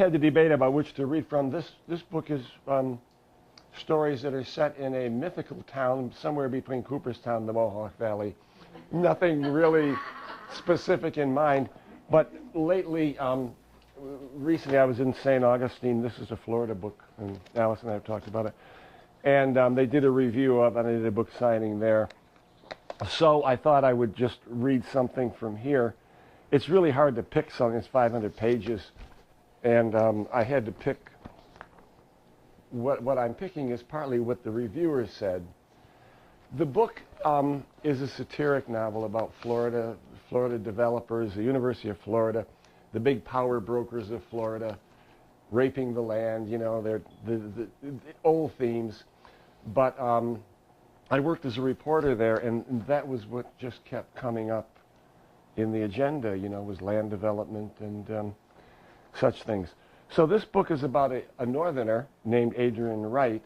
had to debate about which to read from. This book is stories that are set in a mythical town somewhere between Cooperstown and the Mohawk Valley. Nothing really specific in mind, but lately, recently I was in St. Augustine. This is a Florida book, and Alice and I have talked about it. And they did a review of it, and I did a book signing there. So I thought I would just read something from here. It's really hard to pick something. It's 500 pages. And I had to pick. What I'm picking is partly what the reviewers said. The book is a satiric novel about Florida developers, the University of Florida, the big power brokers of Florida, raping the land, you know, they're the old themes. But I worked as a reporter there, and that was what just kept coming up in the agenda, you know, was land development and such things. So this book is about a northerner named Adrian Wright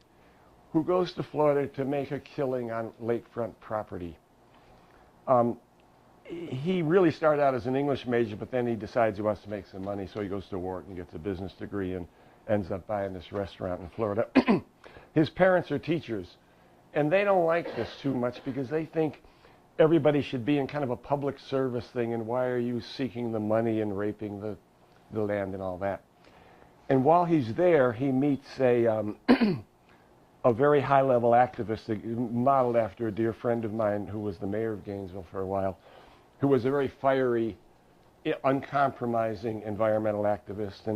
who goes to Florida to make a killing on lakefront property. He really started out as an English major, but then he decides he wants to make some money, so he goes to Wharton and gets a business degree and ends up buying this restaurant in Florida. His parents are teachers, and they don't like this too much because they think everybody should be in kind of a public service thing, and why are you seeking the money and raping the land and all that. And while he's there, he meets a very high-level activist modeled after a dear friend of mine who was the mayor of Gainesville for a while, who was a very fiery, uncompromising environmental activist.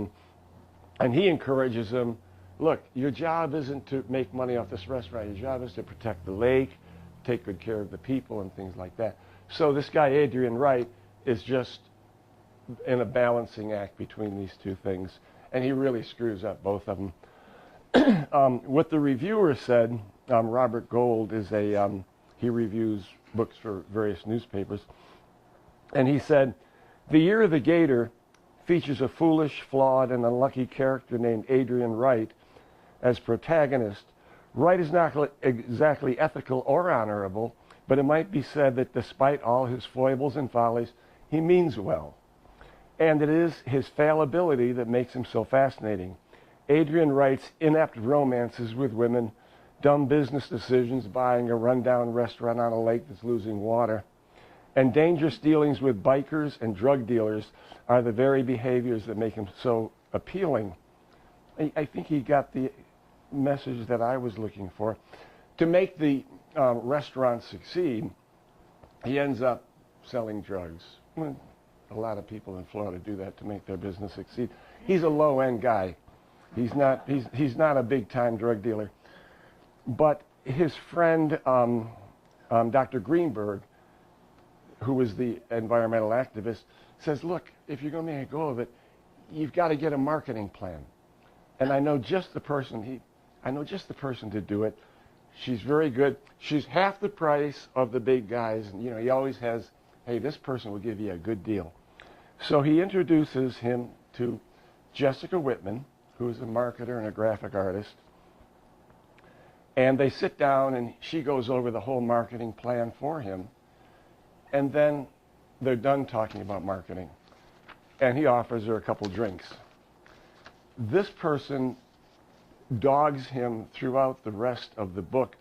And he encourages him, look, your job isn't to make money off this restaurant. Your job is to protect the lake, take good care of the people, and things like that. So this guy, Adrian Wright, is just in a balancing act between these two things. And he really screws up both of them. What the reviewer said, Robert Gold is he reviews books for various newspapers. And he said, The Year of the Gator features a foolish, flawed, and unlucky character named Adrian Wright as protagonist. Wright is not exactly ethical or honorable, but it might be said that despite all his foibles and follies, he means well. And it is his fallibility that makes him so fascinating. Adrian Wright's inept romances with women, dumb business decisions, buying a rundown restaurant on a lake that's losing water, and dangerous dealings with bikers and drug dealers are the very behaviors that make him so appealing. I think he got the message that I was looking for. To make the restaurant succeed, he ends up selling drugs. A lot of people in Florida do that to make their business succeed. He's a low-end guy. He's not a big-time drug dealer. But his friend, Dr. Greenberg, who was the environmental activist, says, look, if you're going to make a go of it, you've got to get a marketing plan. And I know just the person to do it. She's very good. She's half the price of the big guys. And, you know, he always has, hey, this person will give you a good deal. So he introduces him to Jessica Whitman, who is a marketer and a graphic artist. And they sit down, and she goes over the whole marketing plan for him. And then they're done talking about marketing. And he offers her a couple drinks. This person dogs him throughout the rest of the book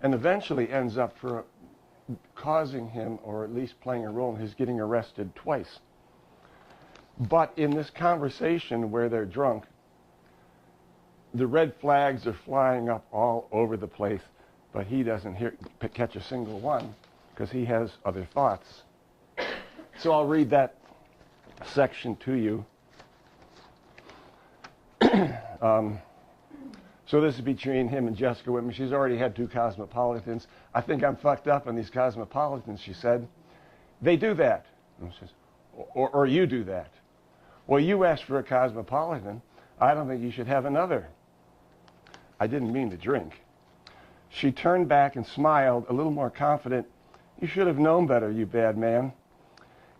and eventually ends up causing him, or at least playing a role in his getting arrested twice. But in this conversation where they're drunk, the red flags are flying up all over the place, but he doesn't catch a single one because he has other thoughts. So I'll read that section to you. So this is between him and Jessica Whitman. She's already had 2 cosmopolitans. I think I'm fucked up on these cosmopolitans, she said. They do that. And she says, or you do that. Well, you asked for a cosmopolitan. I don't think you should have another. I didn't mean to drink. She turned back and smiled, a little more confident. You should have known better, you bad man.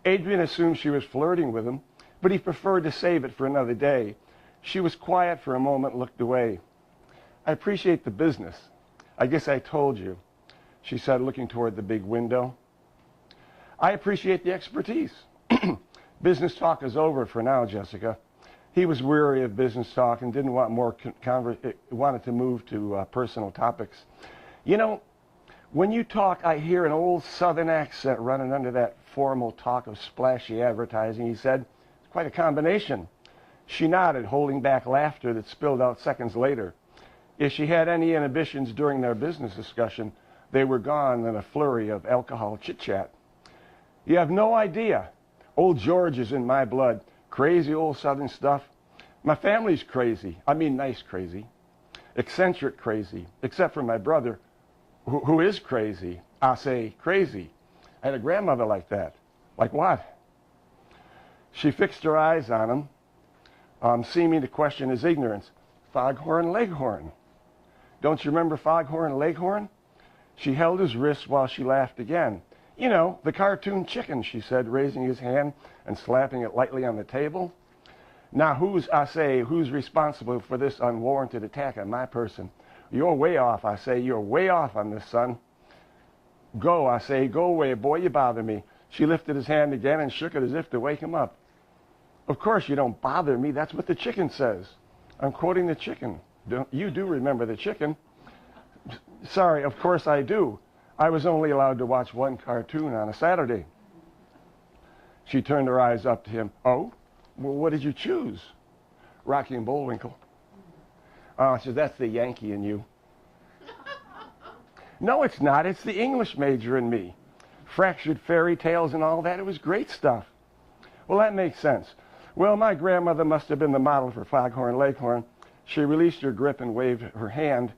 Adrian assumed she was flirting with him, but he preferred to save it for another day. She was quiet for a moment and looked away. I appreciate the business. I guess I told you, she said, looking toward the big window. I appreciate the expertise. Business talk is over for now, Jessica. He was weary of business talk and didn't want more wanted to move to personal topics. You know, when you talk, I hear an old Southern accent running under that formal talk of splashy advertising. He said, it's quite a combination. She nodded, holding back laughter that spilled out seconds later. If she had any inhibitions during their business discussion, they were gone in a flurry of alcohol chit-chat. You have no idea. Old George is in my blood. Crazy old Southern stuff. My family's crazy. I mean nice crazy. Eccentric crazy. Except for my brother, who is crazy. I say crazy. I had a grandmother like that. Like what? She fixed her eyes on him, seeming to question his ignorance. Foghorn Leghorn. Don't you remember Foghorn Leghorn? She held his wrist while she laughed again. You know, the cartoon chicken, she said, raising his hand and slapping it lightly on the table. Now who's responsible for this unwarranted attack on my person? You're way off, I say. You're way off on this, son. Go, I say. Go away, boy, you bother me. She lifted his hand again and shook it as if to wake him up. Of course you don't bother me. That's what the chicken says. I'm quoting the chicken. You do remember the chicken. Sorry, of course I do. I was only allowed to watch one cartoon on a Saturday. She turned her eyes up to him. Oh? Well, what did you choose? Rocky and Bullwinkle. Oh, she said, that's the Yankee in you. No, it's not. It's the English major in me. Fractured fairy tales and all that. It was great stuff. Well, that makes sense. Well, my grandmother must have been the model for Foghorn Leghorn. She released her grip and waved her hand.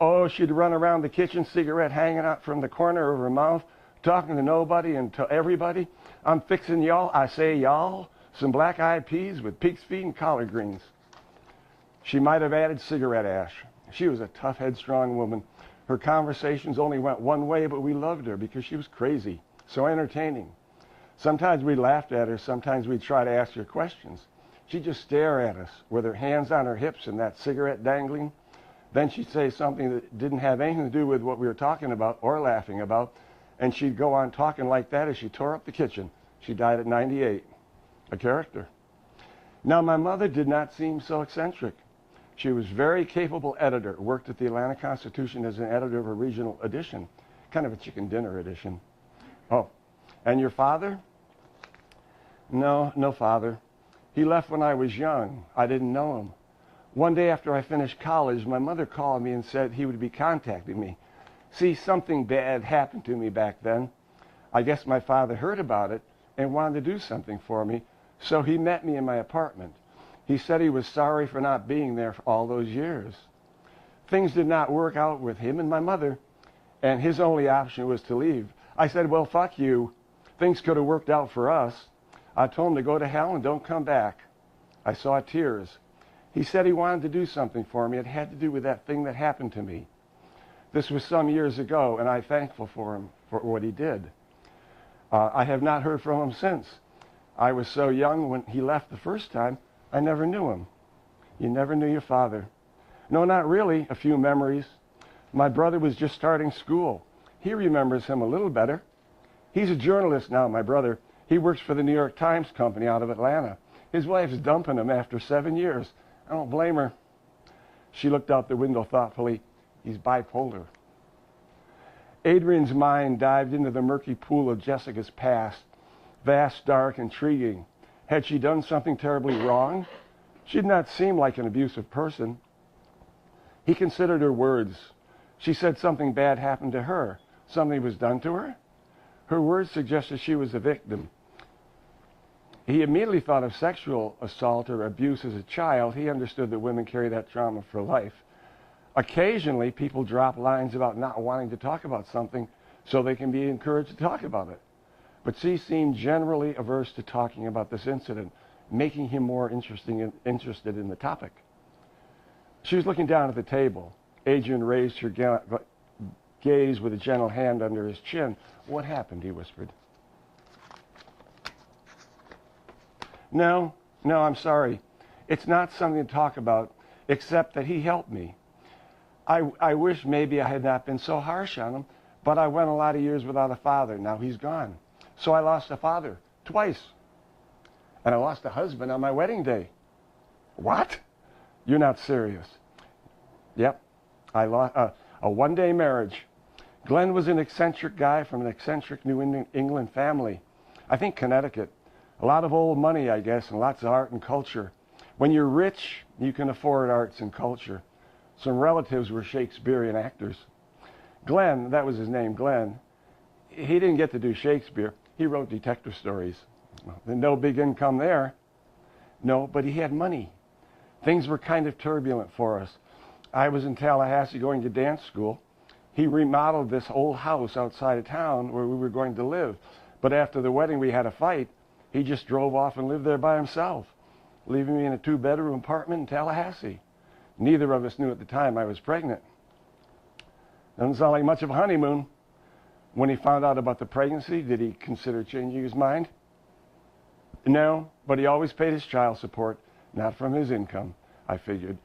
Oh, she'd run around the kitchen, cigarette hanging out from the corner of her mouth, talking to nobody and to everybody. I'm fixing y'all, I say y'all, some black-eyed peas with pig's feet and collard greens. She might have added cigarette ash. She was a tough, headstrong woman. Her conversations only went one way, but we loved her because she was crazy, so entertaining. Sometimes we laughed at her, sometimes we'd try to ask her questions. She'd just stare at us with her hands on her hips and that cigarette dangling. Then she'd say something that didn't have anything to do with what we were talking about or laughing about, and she'd go on talking like that as she tore up the kitchen. She died at 98. A character. Now, my mother did not seem so eccentric. She was a very capable editor, worked at the Atlanta Constitution as an editor of a regional edition, kind of a chicken dinner edition. Oh, and your father? No, no father. He left when I was young. I didn't know him. One day after I finished college, my mother called me and said he would be contacting me. See, something bad happened to me back then. I guess my father heard about it and wanted to do something for me, so he met me in my apartment. He said he was sorry for not being there for all those years. Things did not work out with him and my mother, and his only option was to leave. I said, well, fuck you. Things could have worked out for us. I told him to go to hell and don't come back. I saw tears. He said he wanted to do something for me. It had to do with that thing that happened to me. This was some years ago, and I'm thankful for him for what he did. I have not heard from him since. I was so young when he left the first time, I never knew him. You never knew your father. No, not really. A few memories. My brother was just starting school. He remembers him a little better. He's a journalist now, my brother. He works for the New York Times company out of Atlanta. His wife's dumping him after 7 years. I don't blame her. She looked out the window thoughtfully. He's bipolar. Adrian's mind dived into the murky pool of Jessica's past. Vast, dark, intriguing. Had she done something terribly wrong? She did not seem like an abusive person. He considered her words. She said something bad happened to her. Something was done to her? Her words suggested she was a victim. He immediately thought of sexual assault or abuse as a child. He understood that women carry that trauma for life. Occasionally, people drop lines about not wanting to talk about something so they can be encouraged to talk about it. But she seemed generally averse to talking about this incident, making him more interested in the topic. She was looking down at the table. Adrian raised her gaze with a gentle hand under his chin. What happened? He whispered. No, I'm sorry. It's not something to talk about, except that he helped me. I wish maybe I had not been so harsh on him, but I went a lot of years without a father. Now he's gone. So I lost a father twice. And I lost a husband on my wedding day. What? You're not serious. Yep. I lost a one-day marriage. Glenn was an eccentric guy from an eccentric New England family. I think Connecticut. A lot of old money, I guess, and lots of art and culture. When you're rich, you can afford arts and culture. Some relatives were Shakespearean actors. Glenn, that was his name, Glenn, he didn't get to do Shakespeare. He wrote detective stories. No big income there. No, but he had money. Things were kind of turbulent for us. I was in Tallahassee going to dance school. He remodeled this old house outside of town where we were going to live. But after the wedding, we had a fight. He just drove off and lived there by himself, leaving me in a 2-bedroom apartment in Tallahassee. Neither of us knew at the time I was pregnant. Doesn't sound like much of a honeymoon. When he found out about the pregnancy, did he consider changing his mind? No, but he always paid his child support, not from his income, I figured.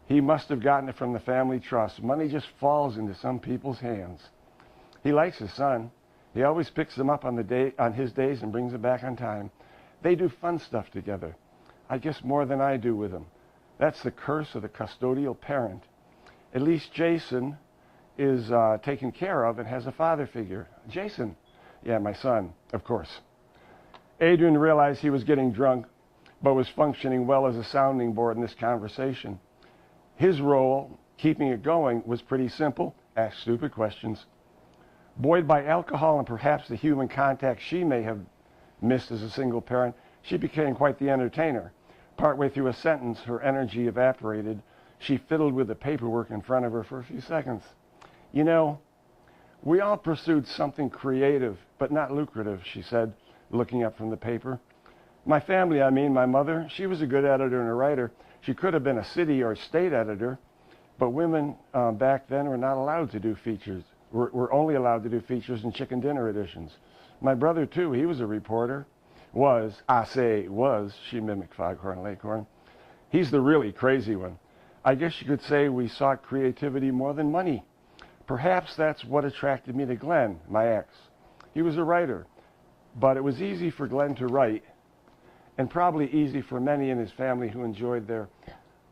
He must have gotten it from the family trust. Money just falls into some people's hands. He likes his son. He always picks him up on his days and brings him back on time. They do fun stuff together. I guess more than I do with him. That's the curse of the custodial parent. At least Jason is taken care of and has a father figure. Jason? Yeah, my son, of course. Adrian realized he was getting drunk, but was functioning well as a sounding board in this conversation. His role, keeping it going, was pretty simple. Ask stupid questions. Buoyed by alcohol and perhaps the human contact she may have missed as a single parent, she became quite the entertainer. Partway through a sentence, her energy evaporated. She fiddled with the paperwork in front of her for a few seconds. You know, we all pursued something creative, but not lucrative, she said, looking up from the paper. My family, my mother, she was a good editor and a writer. She could have been a city or state editor, but women back then were not allowed to do features. Were only allowed to do features and chicken dinner editions. My brother, too, he was a reporter. Was, she mimicked Foghorn Leghorn. He's the really crazy one. I guess you could say we sought creativity more than money. Perhaps that's what attracted me to Glenn, my ex. He was a writer, but it was easy for Glenn to write, and probably easy for many in his family who enjoyed their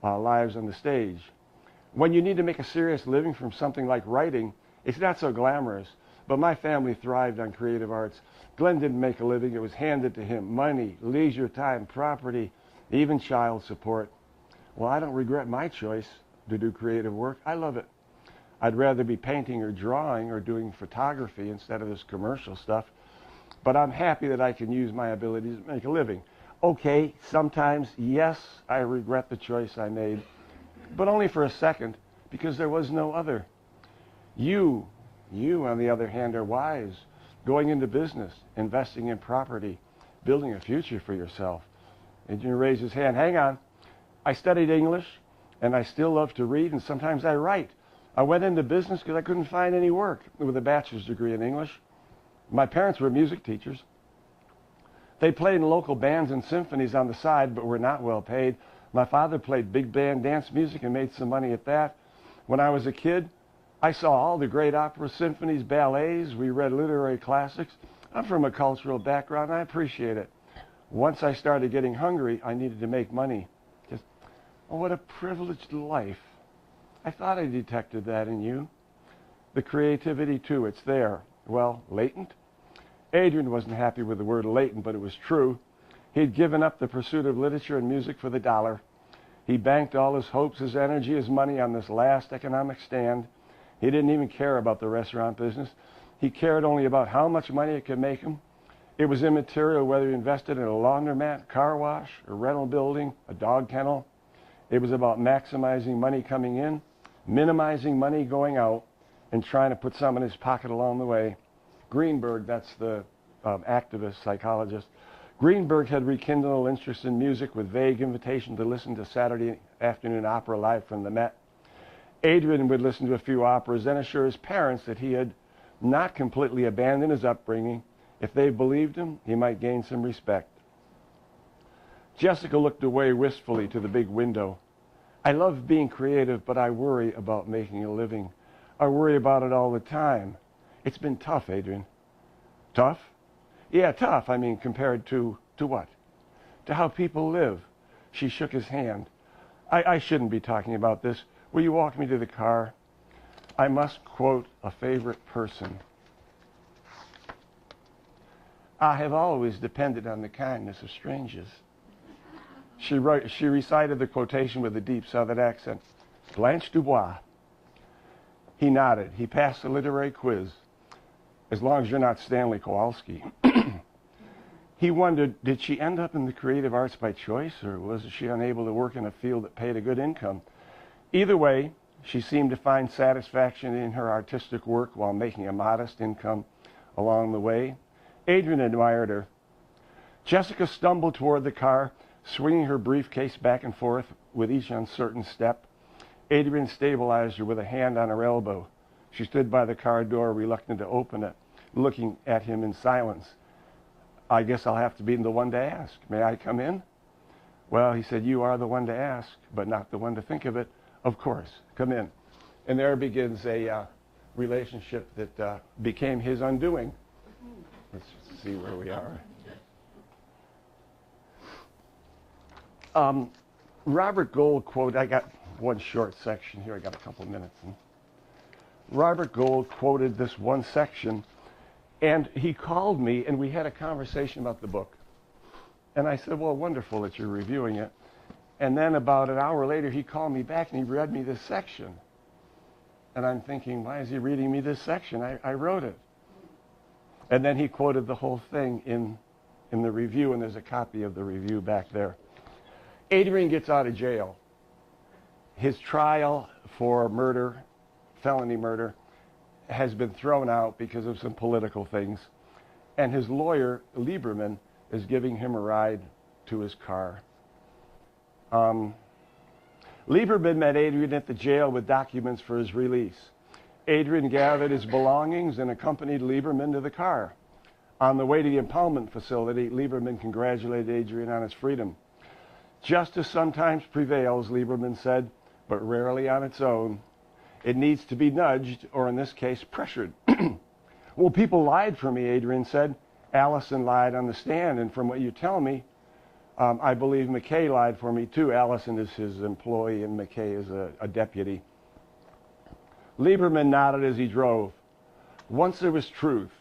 lives on the stage. When you need to make a serious living from something like writing, it's not so glamorous, but my family thrived on creative arts. Glenn didn't make a living, it was handed to him. Money, leisure time, property, even child support. Well, I don't regret my choice to do creative work. I love it. I'd rather be painting or drawing or doing photography instead of this commercial stuff. But I'm happy that I can use my abilities to make a living. Okay, sometimes, yes, I regret the choice I made, but only for a second, because there was no other. You, on the other hand, are wise, going into business, investing in property, building a future for yourself. Adrian raised his hand. Hang on. I studied English, and I still love to read, and sometimes I write. I went into business because I couldn't find any work with a bachelor's degree in English. My parents were music teachers. They played in local bands and symphonies on the side, but were not well paid. My father played big band dance music and made some money at that. When I was a kid, I saw all the great operas, symphonies, ballets. We read literary classics. I'm from a cultural background. I appreciate it. Once I started getting hungry, I needed to make money. Just, oh, what a privileged life. I thought I detected that in you. The creativity, too, it's there. Well, latent? Adrian wasn't happy with the word latent, but it was true. He'd given up the pursuit of literature and music for the dollar. He banked all his hopes, his energy, his money on this last economic stand. He didn't even care about the restaurant business. He cared only about how much money it could make him. It was immaterial whether he invested in a laundromat, car wash, a rental building, a dog kennel. It was about maximizing money coming in, minimizing money going out, and trying to put some in his pocket along the way. Greenberg, that's the activist psychologist. Greenberg had rekindled an interest in music with vague invitation to listen to Saturday afternoon opera live from the Met. Adrian would listen to a few operas, then assure his parents that he had not completely abandoned his upbringing. If they believed him, he might gain some respect. Jessica looked away wistfully to the big window. I love being creative, but I worry about making a living. I worry about it all the time. It's been tough, Adrian. Tough? Yeah, tough. Compared to what? To how people live. She shook his hand. I shouldn't be talking about this. Will you walk me to the car? I must quote a favorite person. I have always depended on the kindness of strangers. She recited the quotation with a deep Southern accent. Blanche Dubois. He nodded. He passed the literary quiz. As long as you're not Stanley Kowalski. He wondered, did she end up in the creative arts by choice, or was she unable to work in a field that paid a good income? Either way, she seemed to find satisfaction in her artistic work while making a modest income along the way. Adrian admired her. Jessica stumbled toward the car, swinging her briefcase back and forth with each uncertain step. Adrian stabilized her with a hand on her elbow. She stood by the car door, reluctant to open it, looking at him in silence. I guess I'll have to be the one to ask. May I come in? Well, he said, you are the one to ask, but not the one to think of it. Of course, come in. And there begins a relationship that became his undoing. Let's see where we are. Robert Gold quote, I got one short section here. I got a couple of minutes. Robert Gold quoted this one section, and he called me, and we had a conversation about the book. And I said, well, wonderful that you're reviewing it. And then about an hour later, he called me back, and he read me this section. And I'm thinking, why is he reading me this section? I wrote it. And then he quoted the whole thing in the review, and there's a copy of the review back there. Adrian gets out of jail. His trial for murder, felony murder, has been thrown out because of some political things. And his lawyer, Lieberman, is giving him a ride to his car. Lieberman met Adrian at the jail with documents for his release. Adrian gathered his belongings and accompanied Lieberman to the car. On the way to the impoundment facility, Lieberman congratulated Adrian on his freedom. Justice sometimes prevails, Lieberman said, but rarely on its own. It needs to be nudged, or in this case, pressured. Well, people lied for me, Adrian said. Allison lied on the stand, and from what you tell me, I believe McKay lied for me too. Allison is his employee, and McKay is a deputy. Lieberman nodded as he drove. Once there was truth.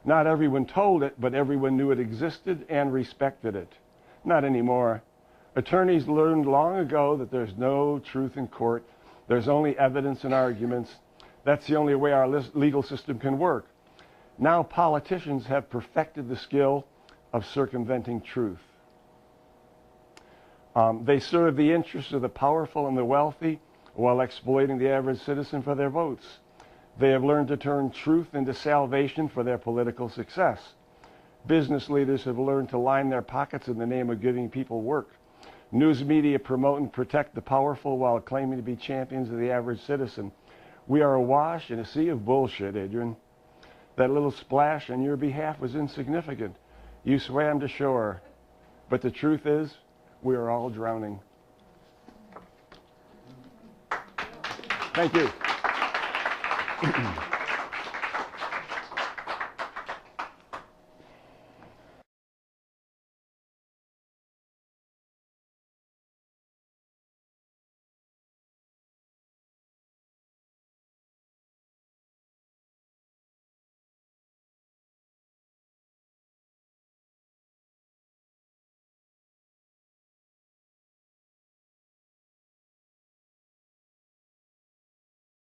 Not everyone told it, but everyone knew it existed and respected it. Not anymore. Attorneys learned long ago that there's no truth in court. There's only evidence and arguments. That's the only way our legal system can work. Now politicians have perfected the skill of circumventing truth. They serve the interests of the powerful and the wealthy while exploiting the average citizen for their votes. They have learned to turn truth into salvation for their political success. Business leaders have learned to line their pockets in the name of giving people work. News media promote and protect the powerful while claiming to be champions of the average citizen. We are awash in a sea of bullshit, Adrian. That little splash on your behalf was insignificant. You swam to shore. But the truth is, we are all drowning. Thank you.